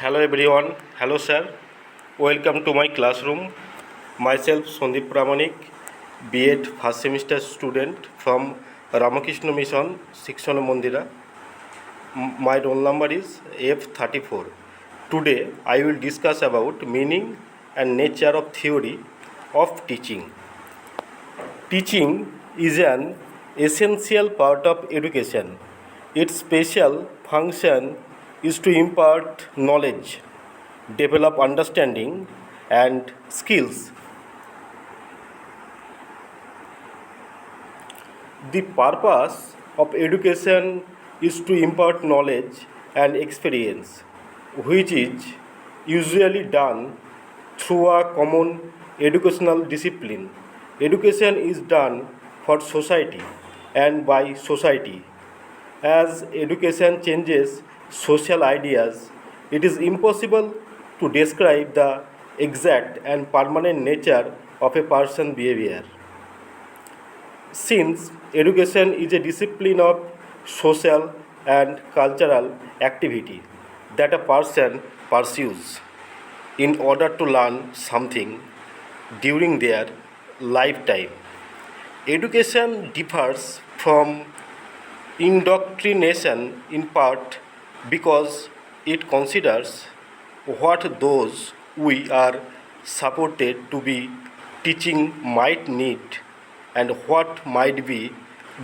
Hello everyone. Hello sir. Welcome to my classroom. Myself Sandip Pramanik, B.Ed first semester student from Ramakrishna Mission, Section Mandira. My roll number is F34. Today I will discuss about meaning and nature of theory of teaching. Teaching is an essential part of education. Its special function is to impart knowledge, develop understanding and skills. The purpose of education is to impart knowledge and experience, which is usually done through a common educational discipline. Education is done for society and by society. As education changes social ideas, it is impossible to describe the exact and permanent nature of a person's behavior. Since education is a discipline of social and cultural activity that a person pursues in order to learn something during their lifetime, education differs from indoctrination in part because it considers what those we are supported to be teaching might need and what might be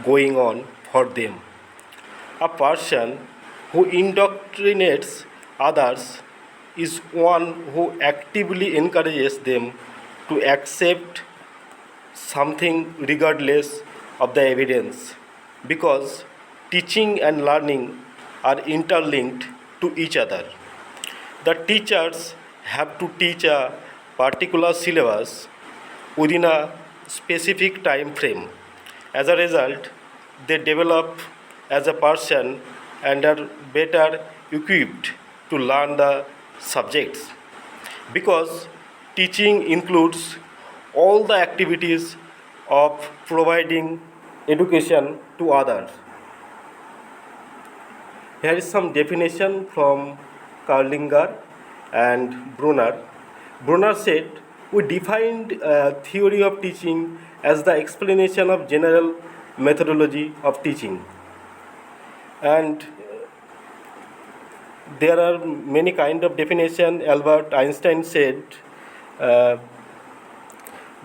going on for them. A person who indoctrinates others is one who actively encourages them to accept something regardless of the evidence, because teaching and learning are interlinked to each other. The teachers have to teach a particular syllabus within a specific time frame. As a result, they develop as a person and are better equipped to learn the subjects, because teaching includes all the activities of providing education to others. Here is some definition from Karlinger and Brunner. Brunner said, we defined theory of teaching as the explanation of general methodology of teaching. And there are many kind of definition. Albert Einstein said, uh,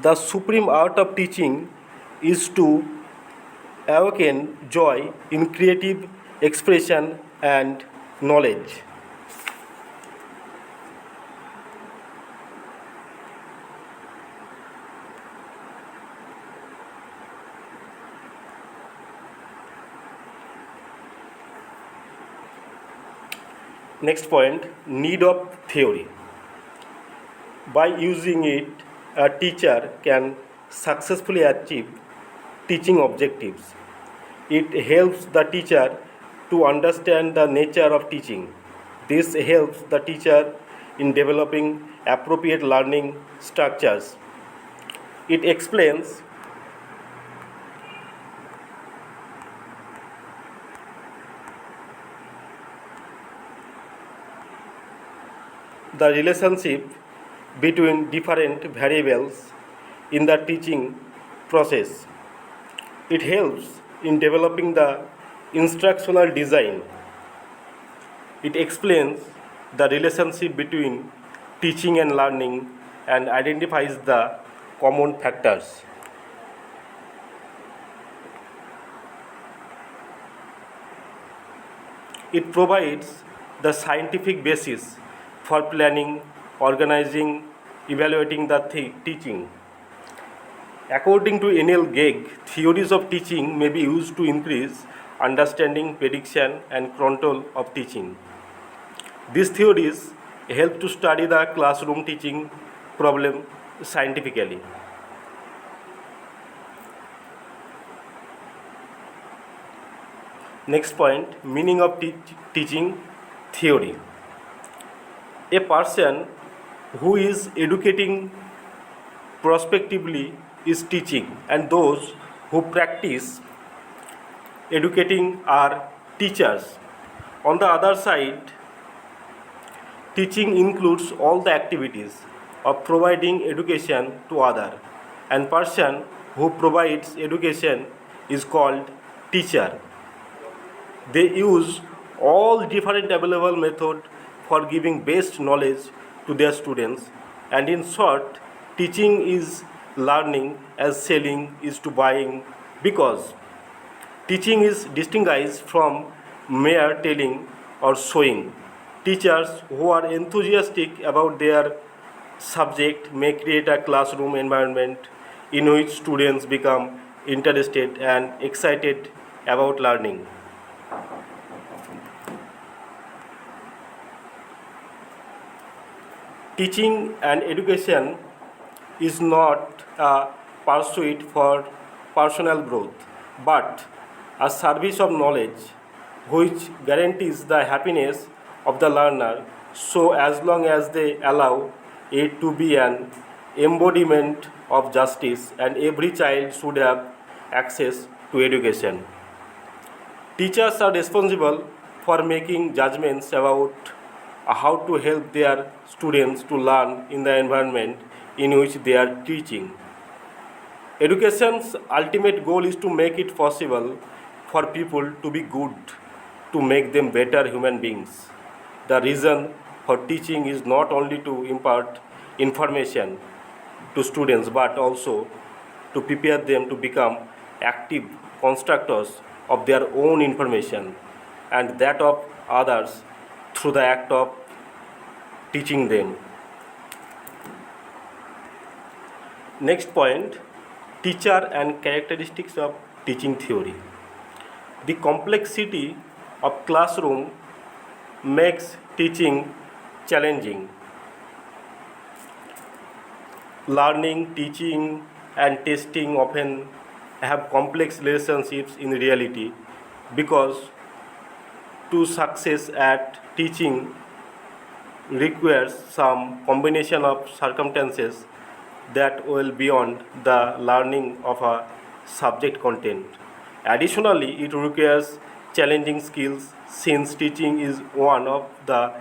the supreme art of teaching is to awaken joy in creative expression and knowledge. Next point, need of theory. By using it, a teacher can successfully achieve teaching objectives. It helps the teacher to understand the nature of teaching. This helps the teacher in developing appropriate learning structures. It explains the relationship between different variables in the teaching process. It helps in developing the instructional design. It explains the relationship between teaching and learning and identifies the common factors. It provides the scientific basis for planning, organizing, evaluating the teaching. According to N.L. Gegg, theories of teaching may be used to increase understanding, prediction, and control of teaching. These theories help to study the classroom teaching problem scientifically. Next point, meaning of teaching theory. A person who is educating prospectively is teaching, and those who practice educating are teachers. On the other side, Teaching includes all the activities of providing education to other, and person who provides education is called teacher. They use all different available method for giving best knowledge to their students, and in short, teaching is learning as selling is to buying, because teaching is distinguished from mere telling or showing. Teachers who are enthusiastic about their subject may create a classroom environment in which students become interested and excited about learning. Teaching and education is not a pursuit for personal growth, but a service of knowledge which guarantees the happiness of the learner, so as long as they allow it to be an embodiment of justice, and every child should have access to education. Teachers are responsible for making judgments about how to help their students to learn in the environment in which they are teaching. Education's ultimate goal is to make it possible for people to be good, to make them better human beings. The reason for teaching is not only to impart information to students but also to prepare them to become active constructors of their own information and that of others through the act of teaching them. Next point, teacher and characteristics of teaching theory. The complexity of classroom makes teaching challenging. Learning, teaching, and testing often have complex relationships in reality, because to success at teaching requires some combination of circumstances that will beyond the learning of a subject content. Additionally, it requires challenging skills, since teaching is one of the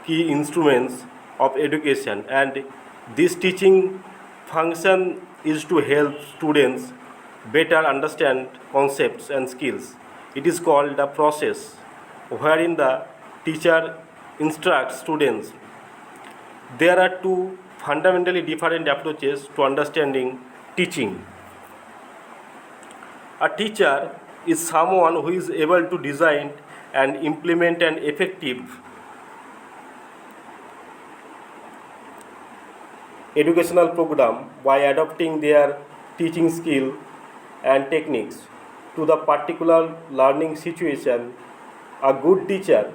key instruments of education, and this teaching function is to help students better understand concepts and skills. It is called a process wherein the teacher instructs students. There are two fundamentally different approaches to understanding teaching. A teacher is someone who is able to design and implement an effective educational program by adapting their teaching skill and techniques to the particular learning situation. A good teacher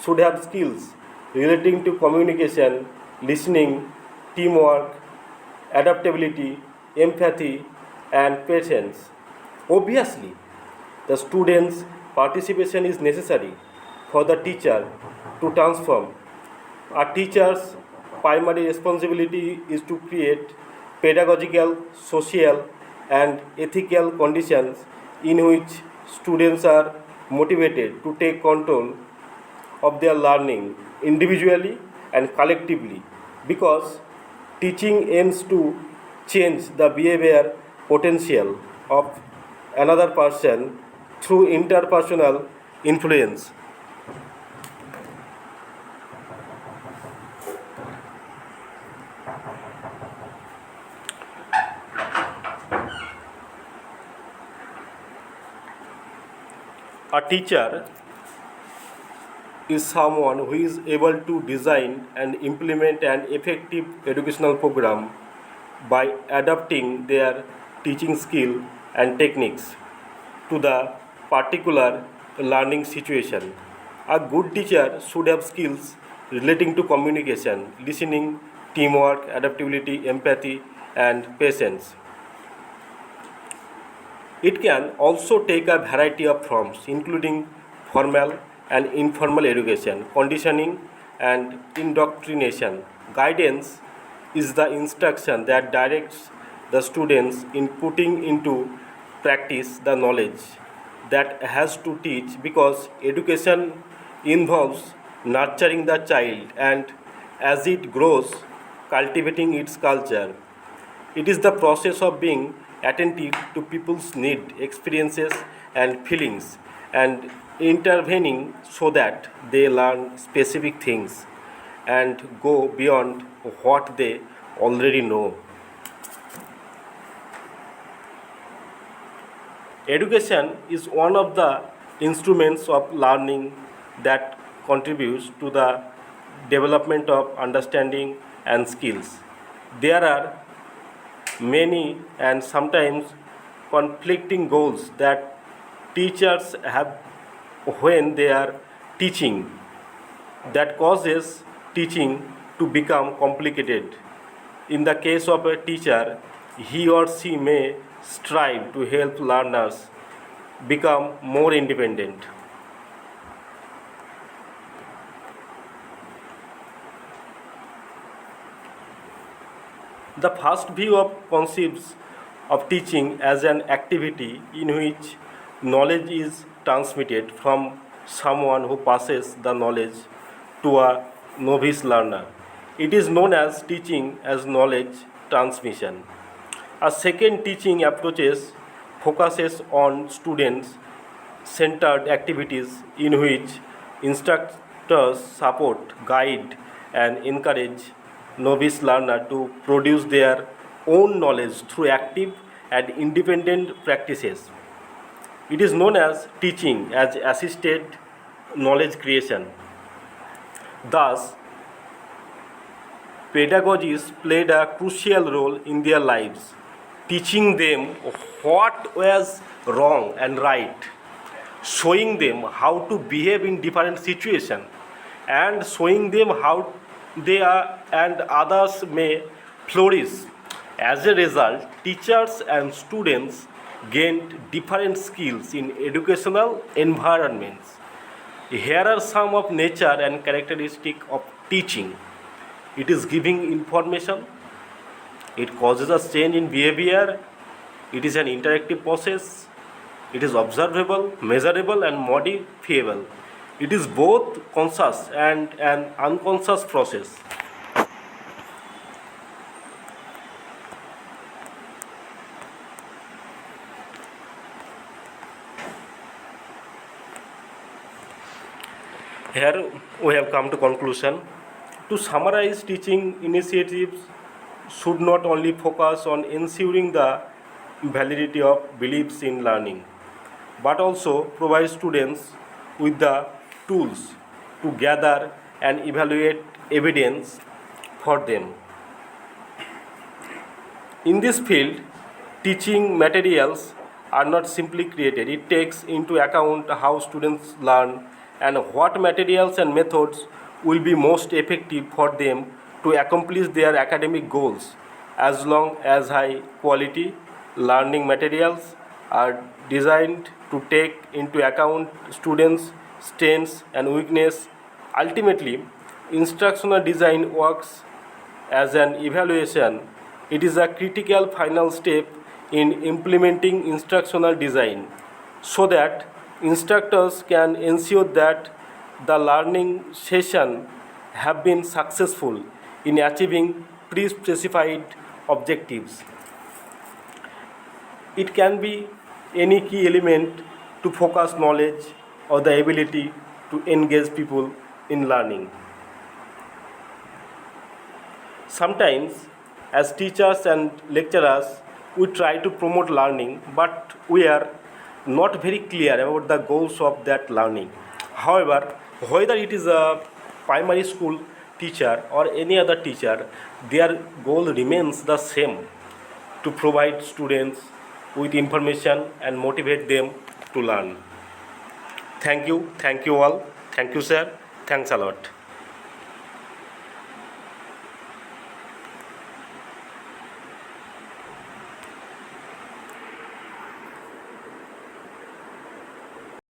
should have skills relating to communication, listening, teamwork, adaptability, empathy, and patience. Obviously, the student's participation is necessary for the teacher to transform. A teacher's primary responsibility is to create pedagogical, social, and ethical conditions in which students are motivated to take control of their learning individually and collectively, because teaching aims to change the behavior potential of another person through interpersonal influence. A teacher is someone who is able to design and implement an effective educational program by adapting their teaching skill and techniques to the particular learning situation. A good teacher should have skills relating to communication, listening, teamwork, adaptability, empathy, and patience. It can also take a variety of forms, including formal and informal education, conditioning, and indoctrination. Guidance is the instruction that directs the students in putting into practice the knowledge that has to teach, because education involves nurturing the child and as it grows, cultivating its culture. It is the process of being attentive to people's need, experiences, and feelings, and intervening so that they learn specific things and go beyond what they already know. Education is one of the instruments of learning that contributes to the development of understanding and skills. There are many and sometimes conflicting goals that teachers have when they are teaching that causes teaching to become complicated. In the case of a teacher, he or she may strive to help learners become more independent. The first view of conceives of teaching as an activity in which knowledge is transmitted from someone who passes the knowledge to a novice learner. It is known as teaching as knowledge transmission. A second teaching approaches focuses on students centered activities in which instructors support, guide, and encourage novice learner to produce their own knowledge through active and independent practices. It is known as teaching as assisted knowledge creation. Thus, pedagogies played a crucial role in their lives, teaching them what was wrong and right, showing them how to behave in different situations, and showing them how they are and others may flourish. As a result, teachers and students gained different skills in educational environments. Here are some of nature and characteristic of teaching. It is giving information, it causes a change in behavior, it is an interactive process, it is observable, measurable, and modifiable. It is both conscious and an unconscious process. Here we have come to conclusion. To summarize, teaching initiatives should not only focus on ensuring the validity of beliefs in learning, but also provide students with the tools to gather and evaluate evidence for them. In this field, teaching materials are not simply created, it takes into account how students learn and what materials and methods will be most effective for them to accomplish their academic goals. As long as high quality learning materials are designed to take into account students' strengths and weakness, ultimately instructional design works as an evaluation. It is a critical final step in implementing instructional design so that instructors can ensure that the learning session have been successful in achieving pre-specified objectives. It can be any key element to focus knowledge or the ability to engage people in learning. Sometimes, as teachers and lecturers, we try to promote learning, but we are not very clear about the goals of that learning. However, whether it is a primary school teacher or any other teacher, their goal remains the same, to provide students with information and motivate them to learn. Thank you all. Thank you, sir. Thanks a lot.